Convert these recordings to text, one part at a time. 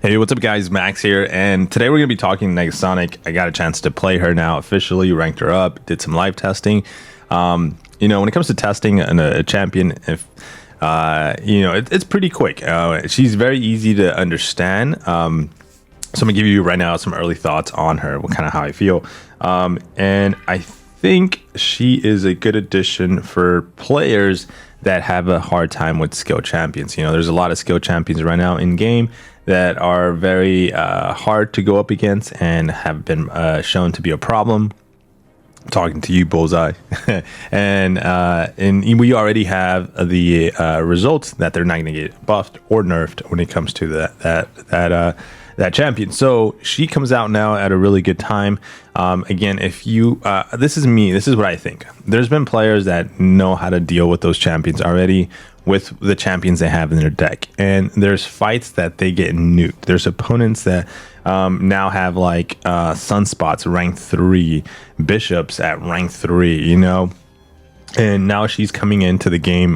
Hey, what's up guys, Max here, and today we're going to be talking Negasonic. I got a chance to play her now officially, ranked her up, did some live testing. When it comes to testing a champion, if it's pretty quick. She's very easy to understand. So I'm gonna give you right now some early thoughts on her, what kind of how I feel. And I think she is a good addition for players that have a hard time with skill champions. There's a lot of skill champions right now in game that are very hard to go up against and have been shown to be a problem. I'm talking to you, Bullseye. and we already have the results that they're not going to get buffed or nerfed when it comes to that champion. So she comes out now at a really good time. Again, if you this is what I think. There's been players that know how to deal with those champions already, with the champions they have in their deck, and there's fights that they get nuked. There's opponents that now have like sunspots rank 3, bishops at rank 3, and now she's coming into the game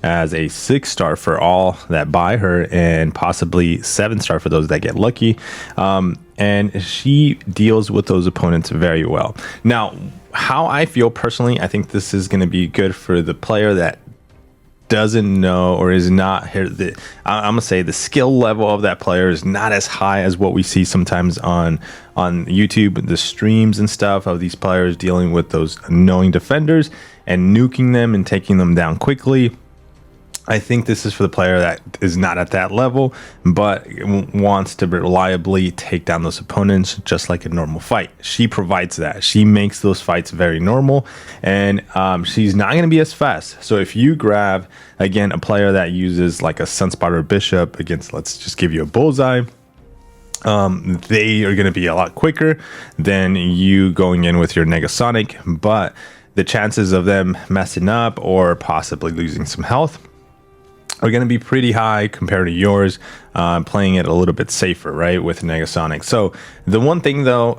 as a 6-star for all that buy her, and possibly 7-star for those that get lucky. And she deals with those opponents very well. Now, how I feel personally, I think this is going to be good for the player that doesn't know or is not here. I'm gonna say the skill level of that player is not as high as what we see sometimes on YouTube, the streams and stuff of these players dealing with those annoying defenders and nuking them and taking them down quickly. I think this is for the player that is not at that level, but wants to reliably take down those opponents just like a normal fight. She provides that. She makes those fights very normal, and she's not going to be as fast. So if you grab, again, a player that uses like a Sunspot or Bishop against, let's just give you a Bullseye, they are going to be a lot quicker than you going in with your Negasonic, but the chances of them messing up or possibly losing some health are going to be pretty high compared to yours, playing it a little bit safer, right, with Negasonic. So the one thing though,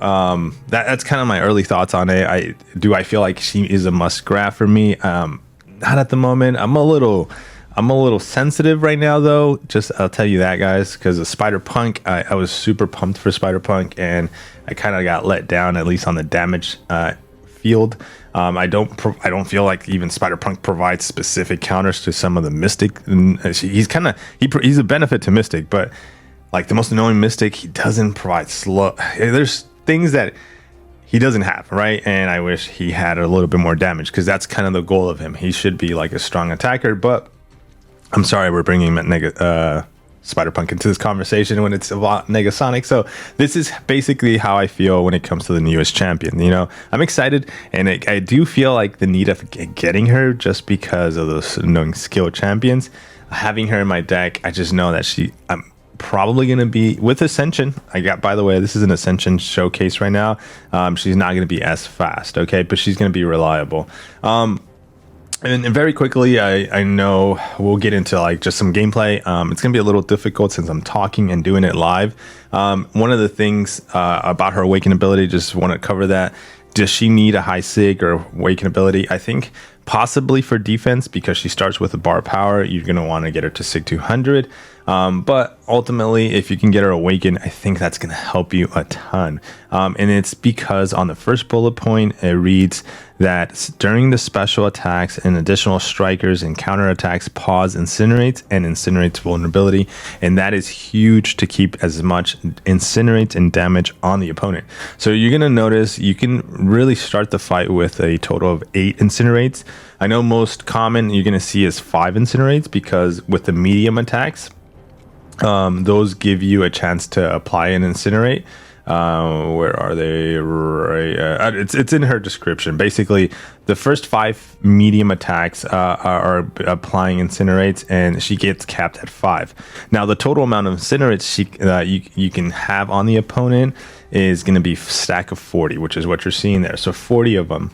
that's kind of my early thoughts on it. I feel like she is a must grab for me. Not at the moment. I'm a little sensitive right now though. I'll tell you that, guys, because of Spider-Punk, I was super pumped for Spider-Punk, and I kind of got let down, at least on the damage field. I don't feel like even Spider-Punk provides specific counters to some of the Mystic. He's a benefit to Mystic, but like the most annoying Mystic, he doesn't provide slow. There's things that he doesn't have, right? And I wish he had a little bit more damage, because that's kind of the goal of him. He should be like a strong attacker, but I'm sorry we're bringing him at Spider-Punk into this conversation when it's about Negasonic. So this is basically how I feel when it comes to the newest champion. I'm excited, and I do feel like the need of getting her just because of those annoying skill champions. Having her in my deck, I just know that I'm probably going to be with Ascension. By the way, this is an Ascension showcase right now. She's not going to be as fast, okay, but she's going to be reliable. And very quickly, I know we'll get into like just some gameplay. It's going to be a little difficult since I'm talking and doing it live. One of the things about her awaken ability, just want to cover that. Does she need a high sig or awaken ability? I think possibly for defense, because she starts with a bar power. You're going to want to get her to sig 200. But ultimately, if you can get her awakened, I think that's going to help you a ton. And it's because on the first bullet point, it reads that during the special attacks and additional strikers and counterattacks, pause incinerates and incinerates vulnerability. And that is huge to keep as much incinerates and damage on the opponent. So you're going to notice you can really start the fight with a total of 8 incinerates. I know most common you're going to see is 5 incinerates, because with the medium attacks, those give you a chance to apply an incinerate. Where are they? Right, it's in her description. Basically, the first 5 medium attacks are applying incinerates, and she gets capped at 5. Now, the total amount of incinerates you can have on the opponent is going to be stack of 40, which is what you're seeing there. So 40 of them.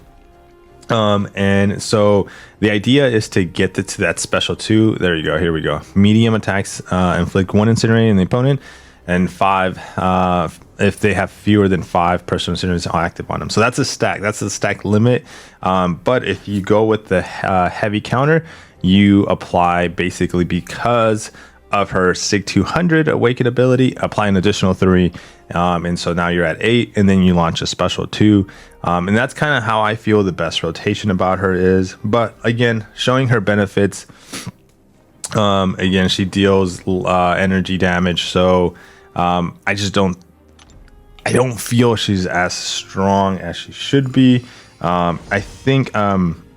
And so the idea is to get to that special 2. There you go. Here we go. Medium attacks inflict 1 incinerate on the opponent, and 5 if they have fewer than 5 personal incinerators active on them. So that's a stack. That's the stack limit. But if you go with the heavy counter, you apply basically, because of her SIG 200 awaken ability, apply an additional 3, and so now you're at 8, and then you launch a special 2, and that's kind of how I feel the best rotation about her is. But again, showing her benefits. Again, she deals energy damage, so I don't feel she's as strong as she should be. I think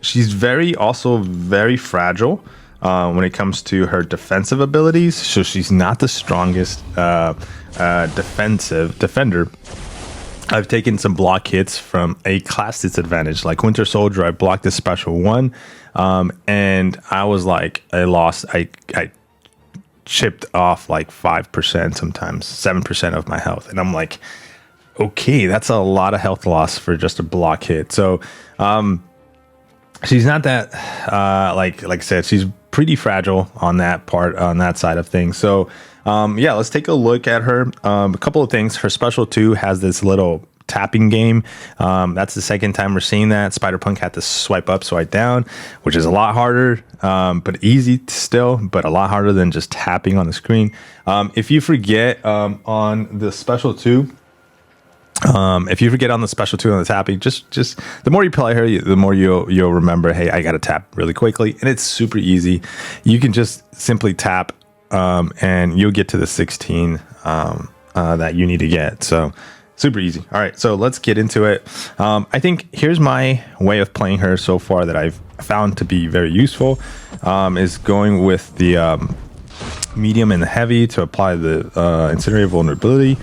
she's also very fragile when it comes to her defensive abilities. So she's not the strongest defender. I've taken some block hits from a class disadvantage, like Winter Soldier. I blocked a special 1, and I was like, I chipped off like 5%, sometimes 7% of my health, and I'm like, okay, that's a lot of health loss for just a block hit. So she's not that like I said, she's pretty fragile on that side of things. So yeah, let's take a look at her. A couple of things. Her special 2 has this little tapping game. That's the second time we're seeing that. Spider-Punk had to swipe up, swipe down, which is a lot harder, but easy still, but a lot harder than just tapping on the screen. If you forget on the special 2, on the tapping, just the more you play her, the more you'll remember, hey, I gotta tap really quickly, and it's super easy. You can just simply tap, and you'll get to the 16 that you need to get. So super easy. All right, so let's get into it. I think here's my way of playing her so far that I've found to be very useful, is going with the medium and the heavy to apply the incinerate vulnerability,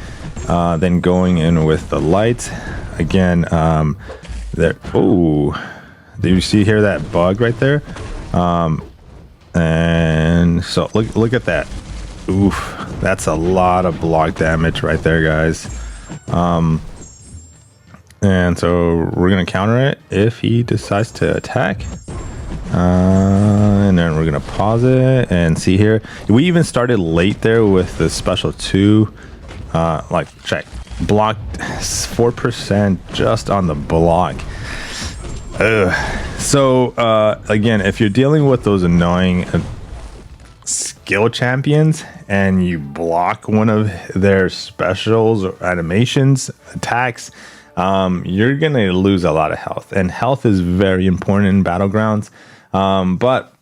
then going in with the light again. There, oh, do you see here that bug right there? And so look at that. Oof, that's a lot of block damage right there, guys. And so we're gonna counter it if he decides to attack, and then we're gonna pause it and see here. We even started late there with the special 2. Like, check, blocked 4% just on the block. So again, if you're dealing with those annoying skill champions and you block one of their specials or animations, attacks, you're gonna lose a lot of health, and health is very important in Battlegrounds. But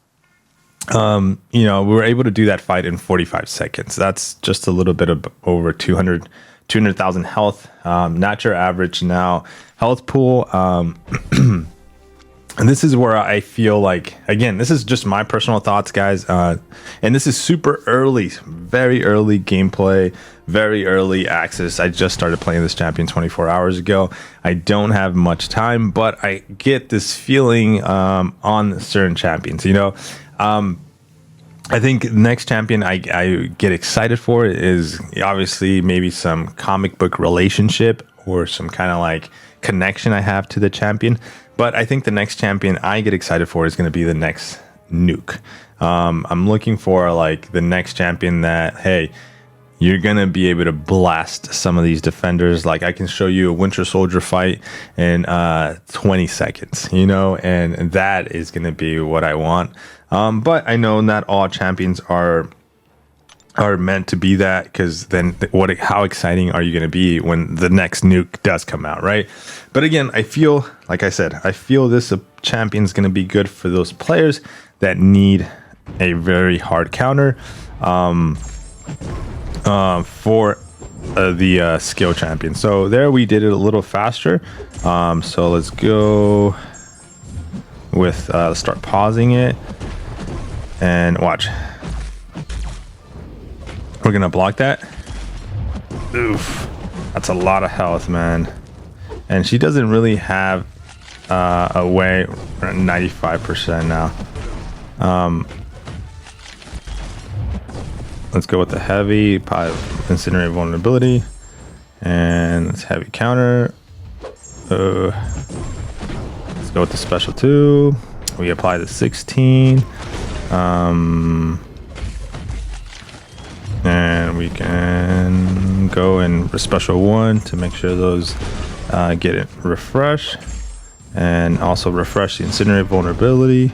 you know, we were able to do that fight in 45 seconds. That's just a little bit of over 200,000 health. Not your average now health pool. And this is where I feel like, again, this is just my personal thoughts, guys. And this is super early, very early gameplay, very early access. I just started playing this champion 24 hours ago. I don't have much time, but I get this feeling on certain champions, you know. I think next champion I get excited for is obviously maybe some comic book relationship or some kind of like connection I have to the champion. But I think the next champion I get excited for is going to be the next nuke. I'm looking for like the next champion that, hey, you're going to be able to blast some of these defenders. Like I can show you a Winter Soldier fight in 20 seconds, you know, and that is going to be what I want. But I know not all champions are meant to be that, because then how exciting are you going to be when the next nuke does come out, right? But again, I feel, like I said, I feel this champion is going to be good for those players that need a very hard counter for the skill champion. So there we did it a little faster. So let's go with start pausing it and watch. We're gonna block that. Oof, that's a lot of health, man. And she doesn't really have a way. We're at 95% now. Let's go with the heavy incinerate vulnerability, and let's heavy counter. Let's go with the special 2. We apply the 16. And we can go in for special 1 to make sure those get it refresh, and also refresh the incinerate vulnerability.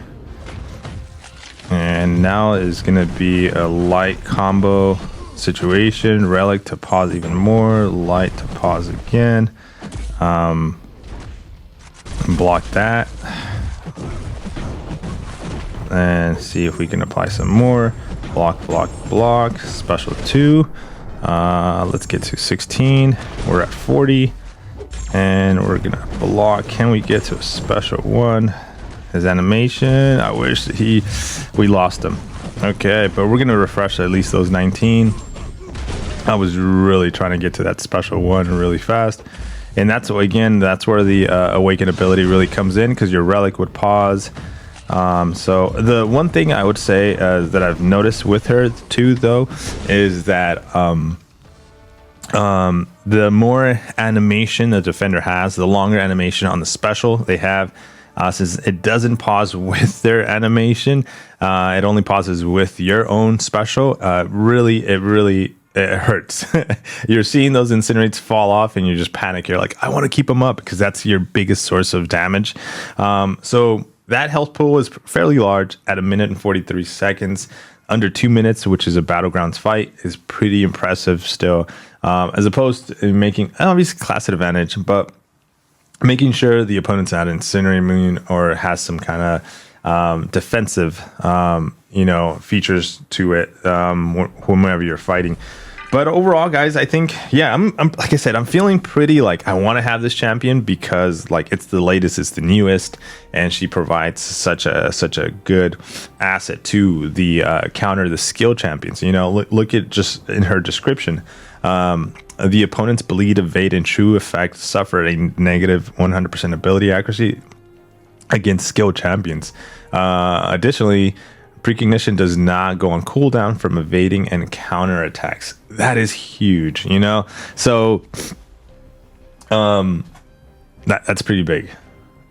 And And now is going to be a light combo situation. Relic to pause even more. Light to pause again. Block that. And see if we can apply some more. Block, block, block. Special 2. Let's get to 16. We're at 40. And we're going to block. Can we get to a special 1? His animation. I wish we lost him. Okay, but we're going to refresh at least those 19. I was really trying to get to that special 1 really fast. And that's where the awaken ability really comes in, because your relic would pause. So the one thing I would say that I've noticed with her too, though, is that the more animation the defender has, the longer animation on the special they have. Since it doesn't pause with their animation, it only pauses with your own special. It hurts. You're seeing those incinerates fall off and you just panic. You're like, I want to keep them up, because that's your biggest source of damage. So that health pool is fairly large at 1 minute and 43 seconds. Under 2 minutes, which is a battlegrounds fight, is pretty impressive still. As opposed to making, obviously, class advantage, but making sure the opponent's not incinerate immune or has some kind of defensive, features to it whenever you're fighting. But overall, guys, I think, I'm like I said, I'm feeling pretty like I want to have this champion, because like it's the latest, it's the newest, and she provides such a good asset to the counter the skill champions. Look at just in her description. The opponent's bleed, evade, and true effect suffer a negative 100% ability accuracy against skill champions. Additionally, precognition does not go on cooldown from evading and counter attacks. That is huge, So that's pretty big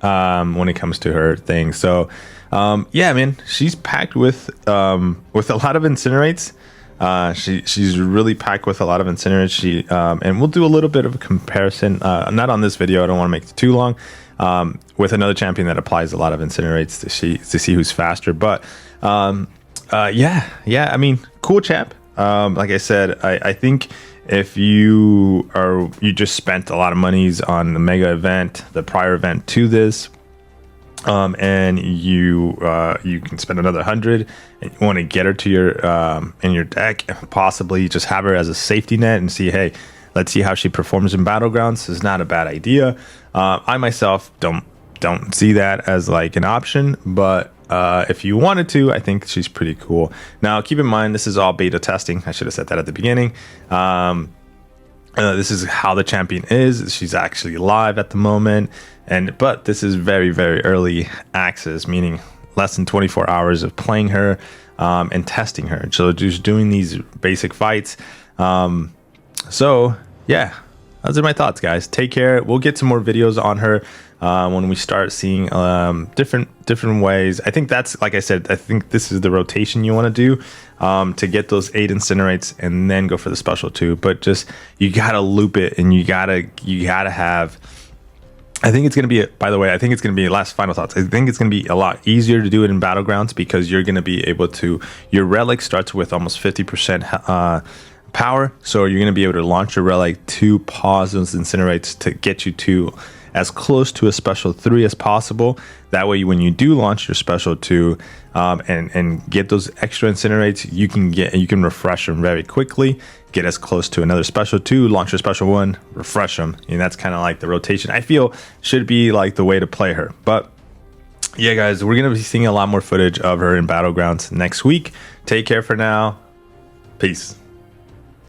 when it comes to her thing. So man, she's packed with a lot of incinerates. She's really packed with a lot of incinerates. And we'll do a little bit of a comparison, not on this video, I don't want to make it too long, with another champion that applies a lot of incinerates to see who's faster. But I mean, cool champ. Like I said, I think if you just spent a lot of monies on the mega event, the prior event to this, and you can spend another 100 and you want to get her to your in your deck, possibly just have her as a safety net and see, hey, let's see how she performs in battlegrounds. Is not a bad idea. I myself don't see that as like an option, but if you wanted to, I think she's pretty cool. Now, keep in mind, this is all beta testing. I should have said that at the beginning. This is how the champion is. She's actually live at the moment, but this is very, very early access, meaning less than 24 hours of playing her and testing her. So just doing these basic fights. Those are my thoughts, guys. Take care. We'll get some more videos on her when we start seeing different ways. I think that's, like I said, I think this is the rotation you want to do to get those 8 incinerates and then go for the special 2. But just, you gotta loop it, and you gotta have. I think it's gonna be. By the way, I think it's gonna be last final thoughts. I think it's gonna be a lot easier to do it in battlegrounds, because you're gonna be able to. Your relic starts with almost 50% power, so you're going to be able to launch your relic to pause those incinerates to get you to as close to a special 3 as possible. That way, when you do launch your special 2 and get those extra incinerates, you can refresh them very quickly, get as close to another special 2, launch your special 1, refresh them, and that's kind of like the rotation I feel should be like the way to play her. But yeah, guys, we're going to be seeing a lot more footage of her in battlegrounds next week. Take care for now. Peace.